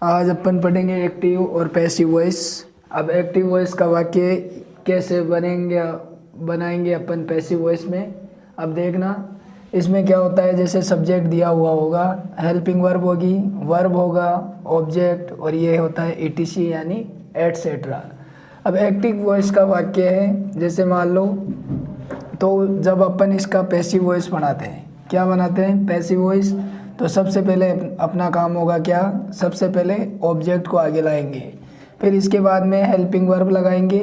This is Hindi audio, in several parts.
आज अपन पढ़ेंगे एक्टिव और पैसिव वॉइस। अब एक्टिव वॉइस का वाक्य कैसे बनाएंगे अपन पैसिव वॉइस में। अब देखना इसमें क्या होता है, जैसे सब्जेक्ट दिया हुआ होगा, हेल्पिंग वर्ब होगी, वर्ब होगा, ऑब्जेक्ट और ये होता है ईटीसी यानी एटसेट्रा। अब एक्टिव वॉइस का वाक्य है, जैसे मान लो तो जब अपन इसका पैसिव वॉइस बनाते हैं, क्या बनाते हैं पैसिव वॉइस, तो सबसे पहले अपना काम होगा क्या, सबसे पहले ऑब्जेक्ट को आगे लाएंगे, फिर इसके बाद में हेल्पिंग वर्ब लगाएंगे,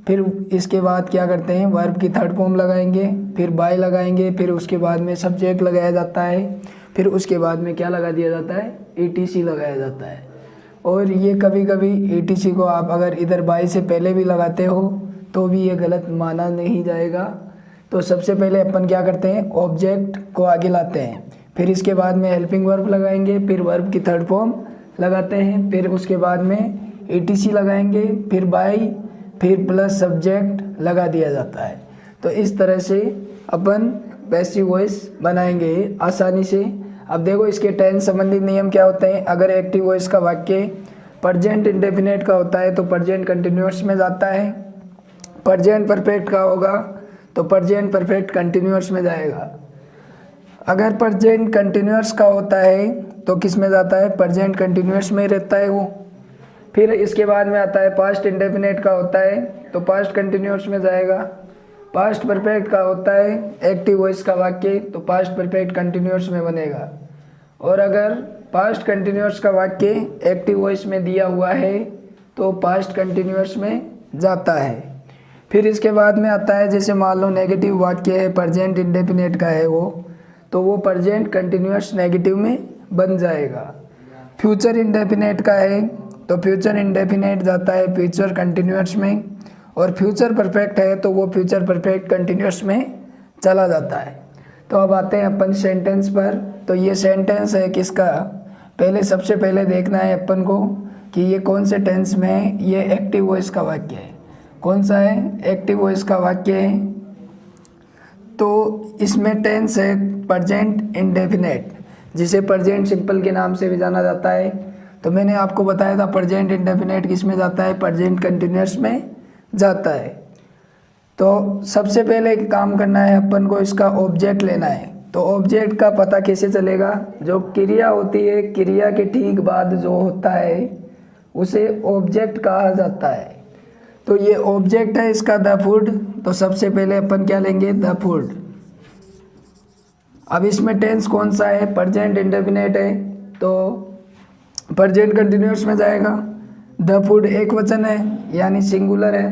फिर इसके बाद क्या करते हैं वर्ब की थर्ड फॉर्म लगाएंगे, फिर बाय लगाएंगे, फिर उसके बाद में सब्जेक्ट लगाया जाता है, फिर उसके बाद में क्या लगा दिया जाता है ईटीसी लगाया जाता है। और ये कभी कभी ईटीसी को आप अगर इधर बाय से पहले भी लगाते हो तो भी ये गलत माना नहीं जाएगा। तो सबसे पहले अपन क्या करते हैं ऑब्जेक्ट को आगे लाते हैं, फिर इसके बाद में हेल्पिंग वर्ब लगाएंगे, फिर वर्ब की थर्ड फॉर्म लगाते हैं, फिर उसके बाद में ईटीसी लगाएंगे, फिर बाय, फिर प्लस सब्जेक्ट लगा दिया जाता है। तो इस तरह से अपन पैसिव वॉइस बनाएंगे आसानी से। अब देखो इसके टेंस संबंधित नियम क्या होते हैं। अगर एक्टिव वॉइस का वाक्य प्रेजेंट इंडेफिनिट का होता है तो प्रेजेंट कंटिन्यूअस में जाता है, प्रेजेंट परफेक्ट का होगा तो प्रेजेंट परफेक्ट कंटिन्यूअस में जाएगा। अगर प्रेजेंट कंटिन्यूअस का होता है तो किस में जाता है, प्रेजेंट कंटिन्यूअस में रहता है वो। फिर इसके बाद में आता है पास्ट इंडेफिनिट का होता है तो पास्ट कंटिन्यूअस में जाएगा। पास्ट परफेक्ट का होता है एक्टिव वॉइस का वाक्य तो पास्ट परफेक्ट कंटिन्यूअस में बनेगा। और अगर पास्ट कंटिन्यूअस का वाक्य एक्टिव वॉइस में दिया हुआ है तो पास्ट कंटिन्यूअस में जाता है। फिर इसके बाद में आता है, जैसे मान लो नेगेटिव वाक्य है, प्रेजेंट इंडेफिनिट का है वो, तो वो प्रेजेंट कंटिन्यूअस नेगेटिव में बन जाएगा। फ्यूचर इंडेफिनिट का है तो फ्यूचर इंडेफिनिट जाता है फ्यूचर कंटिन्यूअस में, और फ्यूचर परफेक्ट है तो वो फ्यूचर परफेक्ट कंटिन्यूअस में चला जाता है। तो अब आते हैं अपन सेंटेंस पर। तो ये सेंटेंस है किसका, पहले सबसे पहले देखना है अपन को कि ये कौन से टेंस में है। ये एक्टिव वॉइस का वाक्य है। कौन सा है, एक्टिव वॉइस का वाक्य है। तो इसमें टेंस है प्रेजेंट इंडेफिनिट, जिसे प्रेजेंट सिंपल के नाम से भी जाना जाता है। तो मैंने आपको बताया था प्रेजेंट इंडेफिनिट किस में जाता है, प्रेजेंट कंटिन्यूअस में जाता है। तो सबसे पहले एक काम करना है अपन को, इसका ऑब्जेक्ट लेना है। तो ऑब्जेक्ट का पता कैसे चलेगा, जो क्रिया होती है, क्रिया के ठीक बाद जो होता है उसे ऑब्जेक्ट कहा जाता है। तो ये ऑब्जेक्ट है इसका द फूड, तो सबसे पहले अपन क्या लेंगे द फूड। अब इसमें टेंस कौन सा है, प्रेजेंट इंडेफिनिट है तो प्रेजेंट कंटिन्यूअस में जाएगा। द फूड एक वचन है यानी सिंगुलर है,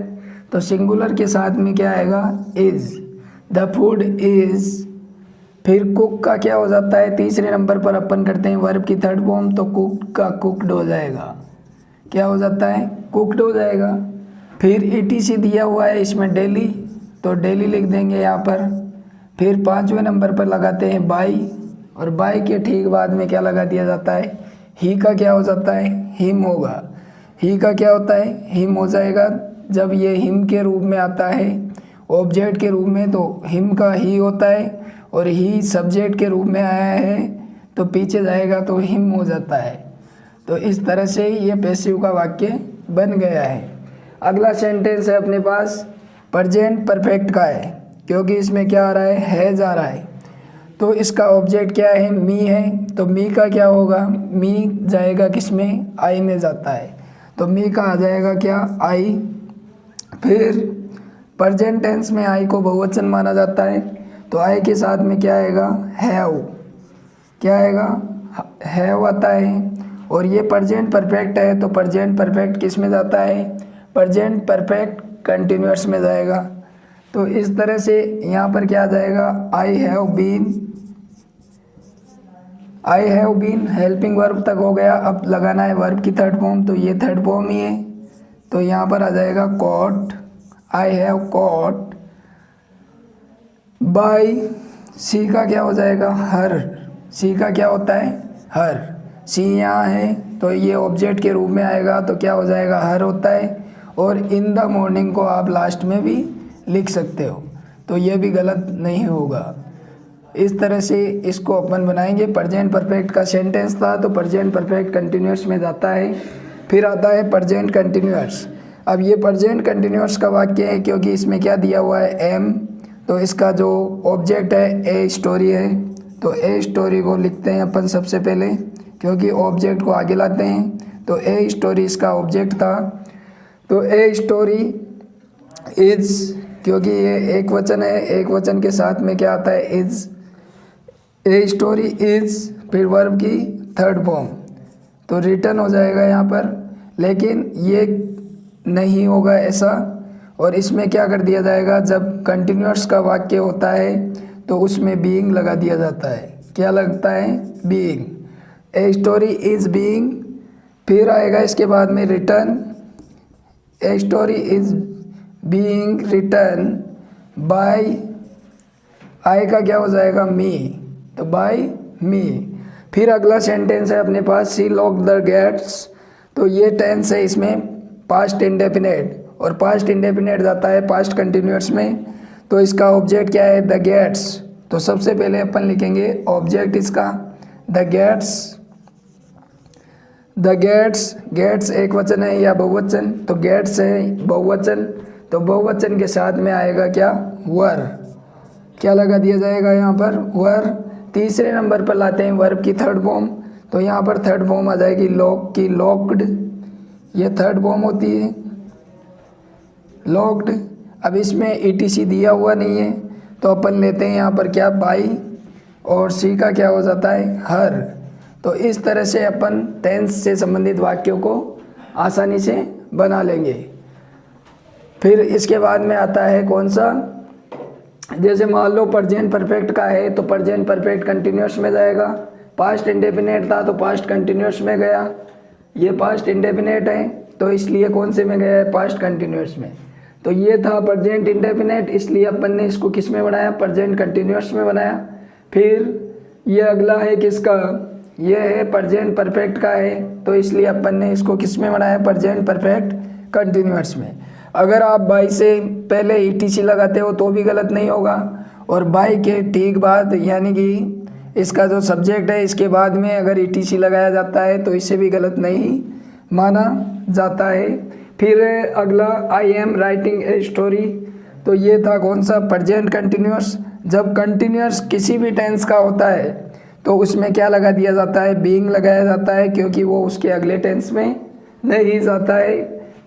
तो सिंगुलर के साथ में क्या आएगा इज, द फूड इज। फिर कुक का क्या हो जाता है, तीसरे नंबर पर अपन करते हैं वर्ब की थर्ड फॉर्म, तो कुक का कुकड हो जाएगा, क्या हो जाता है कुकड हो जाएगा। फिर ईटीसी दिया हुआ है इसमें डेली, तो डेली लिख देंगे यहाँ पर। फिर पाँचवें नंबर पर लगाते हैं बाय, और बाय के ठीक बाद में क्या लगा दिया जाता है, ही का क्या हो जाता है हिम होगा। ही का क्या होता है हिम हो जाएगा। जब ये हिम के रूप में आता है ऑब्जेक्ट के रूप में तो हिम का ही होता है, और ही सब्जेक्ट के रूप में आया है तो पीछे जाएगा तो हिम हो जाता है। तो इस तरह से ये पैसिव का वाक्य बन गया है। अगला सेंटेंस है अपने पास प्रेजेंट परफेक्ट का है, क्योंकि इसमें क्या आ रहा है हैज़ आ रहा है। तो इसका ऑब्जेक्ट क्या है मी है, तो मी का क्या होगा, मी जाएगा किस में आई में जाता है, तो मी का आ जाएगा क्या आई। फिर प्रेजेंट टेंस में आई को बहुवचन माना जाता है, तो आई के साथ में क्या आएगा हैव, क्या आएगा हैव आता है। और ये प्रेजेंट परफेक्ट है तो प्रेजेंट परफेक्ट किस में जाता है, प्रेजेंट परफेक्ट कंटिन्यूअस में जाएगा। तो इस तरह से यहाँ पर क्या आ जाएगा I have been, I have been helping verb तक हो गया। अब लगाना है वर्ब की थर्ड फॉर्म, तो ये थर्ड फॉर्म ही है, तो यहाँ पर आ जाएगा caught, I have caught by. सी का क्या हो जाएगा हर, सी का क्या होता है हर, सी यहाँ है तो ये ऑब्जेक्ट के रूप में आएगा तो क्या हो जाएगा हर होता है। और इन द मॉर्निंग को आप लास्ट में भी लिख सकते हो, तो ये भी गलत नहीं होगा। इस तरह से इसको अपन बनाएंगे। प्रेजेंट परफेक्ट का सेंटेंस था तो प्रेजेंट परफेक्ट कंटिन्यूअस में जाता है। फिर आता है प्रेजेंट कंटिन्यूअस। अब ये प्रेजेंट कंटिन्यूअस का वाक्य है क्योंकि इसमें क्या दिया हुआ है, एम, तो इसका जो ऑब्जेक्ट है ए स्टोरी है, तो ए स्टोरी को लिखते हैं अपन सबसे पहले क्योंकि ऑब्जेक्ट को आगे लाते हैं। तो ए स्टोरी इसका ऑब्जेक्ट था, तो ए स्टोरी इज, क्योंकि ये एक वचन है, एक वचन के साथ में क्या आता है, इज। ए स्टोरी इज, फिर वर्ब की थर्ड फॉर्म, तो रिटर्न हो जाएगा यहाँ पर, लेकिन ये नहीं होगा ऐसा। और इसमें क्या कर दिया जाएगा, जब कंटिन्यूअस का वाक्य होता है तो उसमें बीइंग लगा दिया जाता है। क्या लगता है, being. A story is being, फिर आएगा इसके बाद में return, a story is being return by, I का क्या हो जाएगा, मी, तो बाय मी। फिर अगला सेंटेंस है अपने पास, सी लॉक द गेट्स, तो ये टेंस है इसमें पास्ट इंडेफिनेट, और पास्ट इंडेफिनेट जाता है पास्ट कंटिन्यूअस में। तो इसका ऑब्जेक्ट क्या है, द गेट्स, तो सबसे पहले अपन लिखेंगे ऑब्जेक्ट इसका the gates. The gates, gates एक वचन है या बहुवचन, तो गेट्स है बहुवचन, तो बहुवचन के साथ में आएगा क्या, वर, क्या लगा दिया जाएगा यहाँ पर, वर। तीसरे नंबर पर लाते हैं वर्ब की थर्ड फॉर्म, तो यहाँ पर थर्ड फॉर्म आ जाएगी लॉक की, लॉक्ड, ये थर्ड फॉर्म होती है लॉक्ड। अब इसमें ईटीसी दिया हुआ नहीं है तो अपन लेते हैं यहाँ पर क्या, बाई, और सी का क्या हो जाता है, हर। तो इस तरह से अपन टेंस से संबंधित वाक्यों को आसानी से बना लेंगे। फिर इसके बाद में आता है कौन सा, जैसे मान लो प्रेजेंट परफेक्ट का है तो प्रेजेंट परफेक्ट कंटिन्यूअस में जाएगा, पास्ट इंडेफिनेट था तो पास्ट कंटिन्यूअस में गया, ये पास्ट इंडेफिनेट है तो इसलिए कौन से में गया है, पास्ट कंटिन्यूअस में। तो ये था प्रेजेंट इंडेफिनेट, इसलिए अपन ने इसको किस में बनाया, प्रेजेंट कंटिन्यूअस में बनाया। फिर ये अगला है किसका, ये है प्रेजेंट परफेक्ट का है, तो इसलिए अपन ने इसको किस में बनाया, प्रेजेंट परफेक्ट कंटिन्यूअस में। अगर आप बाई से पहले ईटीसी लगाते हो तो भी गलत नहीं होगा, और बाई के ठीक बाद यानी कि इसका जो सब्जेक्ट है इसके बाद में अगर ईटीसी लगाया जाता है तो इससे भी गलत नहीं माना जाता है। फिर अगला, I am writing a story, तो ये था कौन सा, प्रेजेंट कंटिन्यूअस। जब कंटिन्यूअस किसी भी टेंस का होता है तो उसमें क्या लगा दिया जाता है, बीइंग लगाया जाता है, क्योंकि वो उसके अगले टेंस में नहीं जाता है।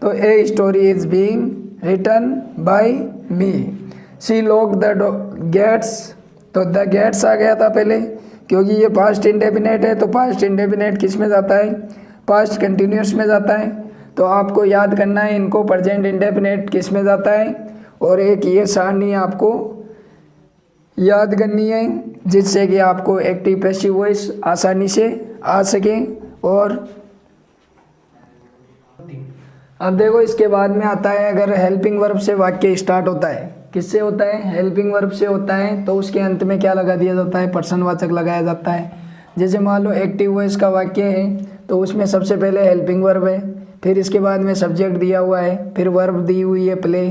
तो a story is being written by me, she lock the gates, तो द गेट्स आ गया था पहले क्योंकि ये पास्ट इंडेफिनेट है, तो पास्ट इंडेफिनेट किस में जाता है, पास्ट कंटिन्यूअस में जाता है। तो आपको याद करना है इनको, प्रेजेंट इंडेफिनेट किस में जाता है, और एक ये सारणी आपको याद करनी है जिससे कि आपको एक्टिव पैसिव वॉइस आसानी से आ सके। और अब देखो इसके बाद में आता है, अगर हेल्पिंग वर्ब से वाक्य स्टार्ट होता है, किससे होता है, हेल्पिंग वर्ब से होता है, तो उसके अंत में क्या लगा दिया जाता है, पर्सनवाचक लगाया जाता है। जैसे मान लो एक्टिव वॉइस का वाक्य है तो उसमें सबसे पहले हेल्पिंग वर्ब है, फिर इसके बाद में सब्जेक्ट दिया हुआ है, फिर वर्ब दी हुई है प्ले,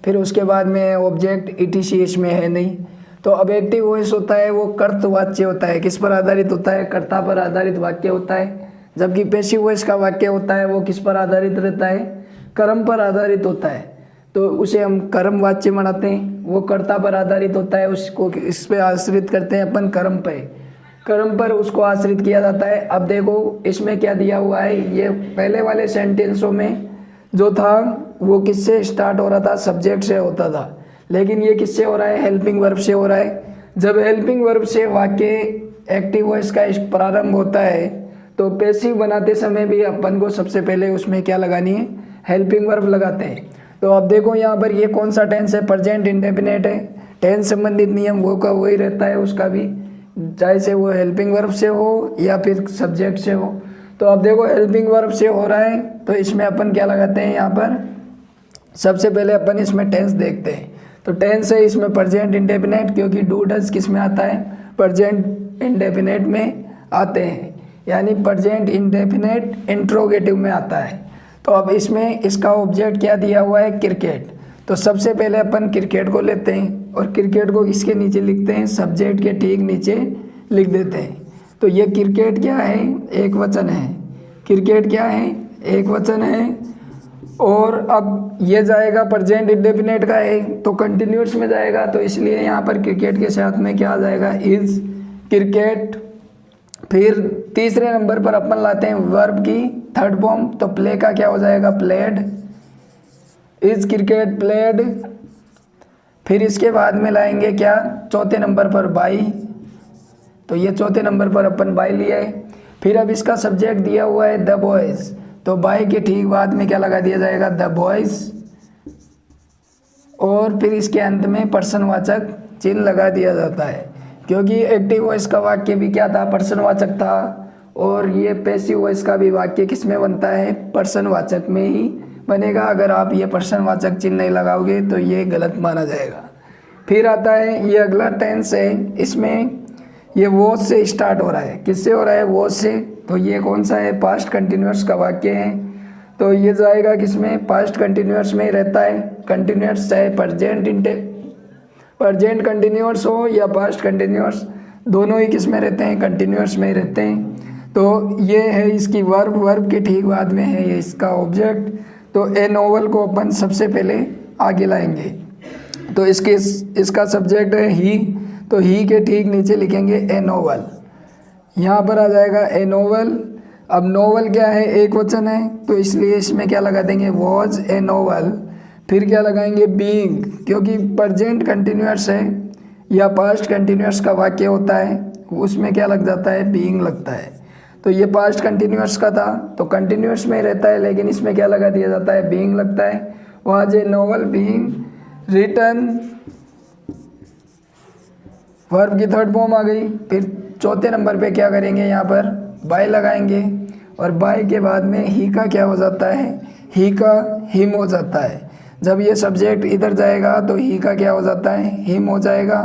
फिर उसके बाद में ऑब्जेक्ट ईटीसी इसमें है नहीं। तो अब एक्टिव वॉइस होता है वो कर्तवाच्य होता है, किस पर आधारित होता है, कर्ता पर आधारित वाक्य होता है। जबकि पैसिव वॉइस का वाक्य होता है वो किस पर आधारित रहता है, कर्म पर आधारित होता है, तो उसे हम कर्म वाच्य बनाते हैं। वो कर्ता पर आधारित होता है, उसको इस पे आश्रित करते हैं अपन कर्म पे, कर्म पर उसको आश्रित किया जाता है। अब देखो इसमें क्या दिया हुआ है, ये पहले वाले सेंटेंसों में जो था वो किससे स्टार्ट हो रहा था, सब्जेक्ट से होता था, लेकिन ये किससे हो रहा है, हेल्पिंग वर्ब से हो रहा है। जब हेल्पिंग वर्ब से वाक्य एक्टिव वॉइस का प्रारंभ होता है तो पैसिव बनाते समय भी अपन को सबसे पहले उसमें क्या लगानी है, हेल्पिंग वर्ब लगाते हैं। तो अब देखो यहाँ पर ये कौन सा टेंस है, प्रेजेंट इंडेफिनेट है, टेंस संबंधित नियम वो का वही रहता है उसका भी, चाहे से वो हेल्पिंग वर्ब से हो या फिर सब्जेक्ट से हो। तो अब देखो हेल्पिंग वर्ब से हो रहा है तो इसमें अपन क्या लगाते हैं, यहाँ पर सबसे पहले अपन इसमें टेंस देखते हैं। तो टेंस है इसमें प्रेजेंट इंडेफिनेट, क्योंकि डू डज किस में आता है, प्रेजेंट इंडेफिनेट में आते हैं, यानी प्रेजेंट इंडेफिनेट इंट्रोगेटिव में आता है। तो अब इसमें इसका ऑब्जेक्ट क्या दिया हुआ है, क्रिकेट, तो सबसे पहले अपन क्रिकेट को लेते हैं। और क्रिकेट को किसके नीचे लिखते हैं, सब्जेक्ट के ठीक नीचे लिख देते हैं। तो ये क्रिकेट क्या है, एक वचन है, क्रिकेट क्या है, एक वचन है। और अब ये जाएगा प्रेजेंट इंडेफिनिट का है तो कंटिन्यूअस में जाएगा, तो इसलिए यहाँ पर क्रिकेट के साथ में क्या आ जाएगा, इज क्रिकेट। फिर तीसरे नंबर पर अपन लाते हैं वर्ब की थर्ड फॉर्म, तो प्ले का क्या हो जाएगा, प्लेड, इज क्रिकेट प्लेड। फिर इसके बाद में लाएंगे क्या, चौथे नंबर पर बाई, तो ये चौथे नंबर पर अपन बाई लिया है। फिर अब इसका सब्जेक्ट दिया हुआ है द बॉयज, तो बाई के ठीक बाद में क्या लगा दिया जाएगा, द बॉयज। और फिर इसके अंत में पर्सनवाचक चिन्ह लगा दिया जाता है, क्योंकि एक्टिव वॉइस का वाक्य भी क्या था, पर्सनवाचक था। और ये पैसिव वॉइस का भी वाक्य किस में बनता है, पर्सनवाचक में ही बनेगा। अगर आप ये पर्सनवाचक चिन्ह नहीं लगाओगे तो ये गलत माना जाएगा। फिर आता है ये अगला टेंस है, इसमें ये वॉज से स्टार्ट हो रहा है, किससे हो रहा है, वॉज से। तो ये कौन सा है, पास्ट कंटिन्यूअस का वाक्य है, तो ये जाएगा किसमें, पास्ट कंटिन्यूअस में ही रहता है। कंटिन्यूअस चाहे प्रेजेंट कंटिन्यूअस हो या पास्ट कंटिन्यूअस, दोनों ही किस में रहते हैं, कंटिन्यूअस में ही रहते हैं। तो ये है इसकी वर्ब, वर्ब के ठीक बाद में है ये इसका ऑब्जेक्ट। तो ए नोवेल को अपन सबसे पहले आगे लाएंगे, तो इसका सब्जेक्ट है ही, तो ही के ठीक नीचे लिखेंगे ए नोवेल, यहाँ पर आ जाएगा ए नोवेल। अब नोवेल क्या है, एक वचन है, तो इसलिए इसमें क्या लगा देंगे, वॉज ए नोवेल। फिर क्या लगाएंगे, बीइंग, क्योंकि प्रेजेंट कंटिन्यूअस है या पास्ट कंटिन्यूअस का वाक्य होता है, उसमें क्या लग जाता है, बीइंग लगता है। तो ये पास्ट कंटिन्यूअस का था तो कंटिन्यूअस में रहता है, लेकिन इसमें क्या लगा दिया जाता है, बीइंग लगता है। Was a novel being written, verb की थर्ड फॉर्म आ गई। फिर चौथे नंबर पे क्या करेंगे, यहाँ पर बाय लगाएंगे, और बाय के बाद में ही का क्या हो जाता है, ही का हिम हो जाता है। जब ये सब्जेक्ट इधर जाएगा तो ही का क्या हो जाता है, हिम हो जाएगा।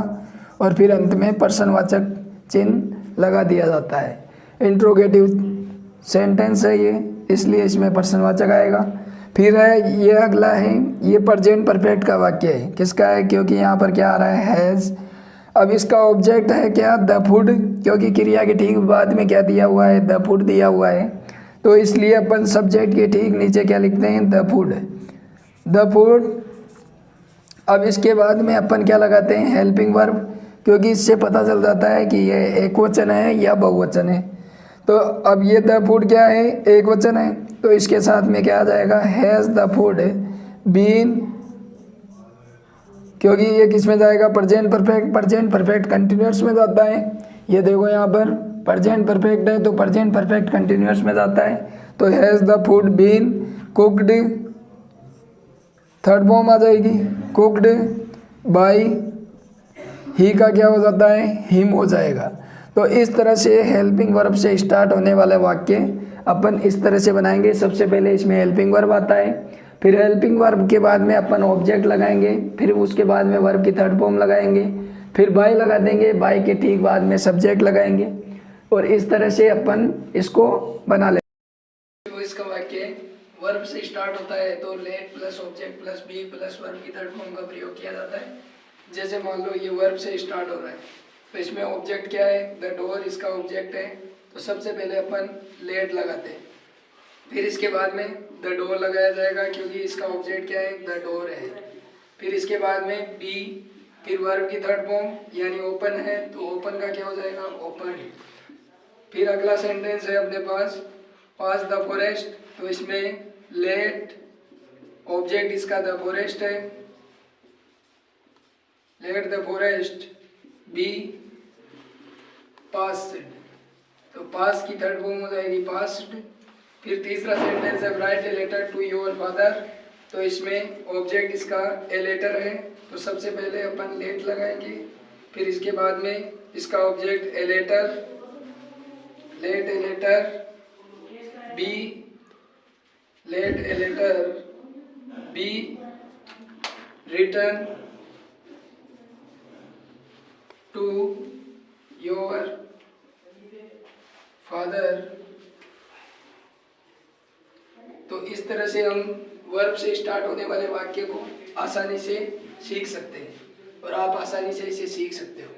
और फिर अंत में पर्सनवाचक चिन्ह लगा दिया जाता है। इंट्रोगेटिव सेंटेंस है ये, इसलिए इसमें पर्सनवाचक आएगा। फिर है ये अगला है, ये प्रेजेंट परफेक्ट का वाक्य है, किसका है, क्योंकि यहाँ पर क्या आ रहा है, हैज़। अब इसका ऑब्जेक्ट है क्या, द फूड, क्योंकि क्रिया के ठीक बाद में क्या दिया हुआ है, द फूड दिया हुआ है, तो इसलिए अपन सब्जेक्ट के ठीक नीचे क्या लिखते हैं, द फूड, द फूड। अब इसके बाद में अपन क्या लगाते हैं, हेल्पिंग वर्ब, क्योंकि इससे पता चल जाता है कि ये एक वचन है या बहुवचन है। तो अब ये द फूड क्या है, एक वचन है, तो इसके साथ में क्या आ जाएगा, हैज़ द फूड बीन, क्योंकि ये किस में जाएगा, present perfect, present perfect continuous में जाता है। ये देखो यहाँ पर प्रेजेंट परफेक्ट है तो प्रेजेंट परफेक्ट कंटिन्यूअस में जाता है। तो has the food been cooked, third form आ जाएगी, कुकड बाय, ही का क्या हो जाता है, हिम हो जाएगा। तो इस तरह से हेल्पिंग वर्ब से स्टार्ट होने वाले वाक्य अपन इस तरह से बनाएंगे। सबसे पहले इसमें हेल्पिंग वर्ब आता है, फिर हेल्पिंग वर्ब के बाद में अपन ऑब्जेक्ट लगाएंगे, फिर उसके बाद में वर्ब की थर्ड फॉर्म लगाएंगे, फिर बाय लगा देंगे, बाय के ठीक बाद में सब्जेक्ट लगाएंगे, और इस तरह से अपन इसको बना लेंगे। तो इसका वाक्य वर्ब से स्टार्ट होता है तो let plus object plus be plus verb की थर्ड फॉर्म का प्रयोग किया जाता है। जैसे मान लो ये वर्ब से स्टार्ट हो रहा है, तो इसमें ऑब्जेक्ट क्या है, द डोर इसका ऑब्जेक्ट है, तो सबसे पहले अपन लेट लगाते हैं, फिर इसके बाद में द डोर लगाया जाएगा क्योंकि इसका ऑब्जेक्ट क्या है, द डोर है। फिर इसके बाद में बी, फिर वर्ब की थर्ड फॉर्म यानी ओपन है, तो ओपन का क्या हो जाएगा, ओपन। फिर अगला सेंटेंस है अपने पास, पास द फॉरेस्ट, तो इसमें लेट ऑब्जेक्ट इसका द फॉरेस्ट है, let the forest be past, तो पास की थर्ड फॉर्म हो जाएगी पास्ट। फिर तीसरा सेंटेंस है write a letter to your father, तो इसमें ऑब्जेक्ट इसका ए लेटर है, तो सबसे पहले अपन लेट लगाएंगे, फिर इसके बाद में इसका object a letter, let a letter be, let a letter be return to your father. तो इस तरह से हम वर्ब से स्टार्ट होने वाले वाक्य को आसानी से सीख सकते हैं। और आप आसानी से इसे सीख सकते हो।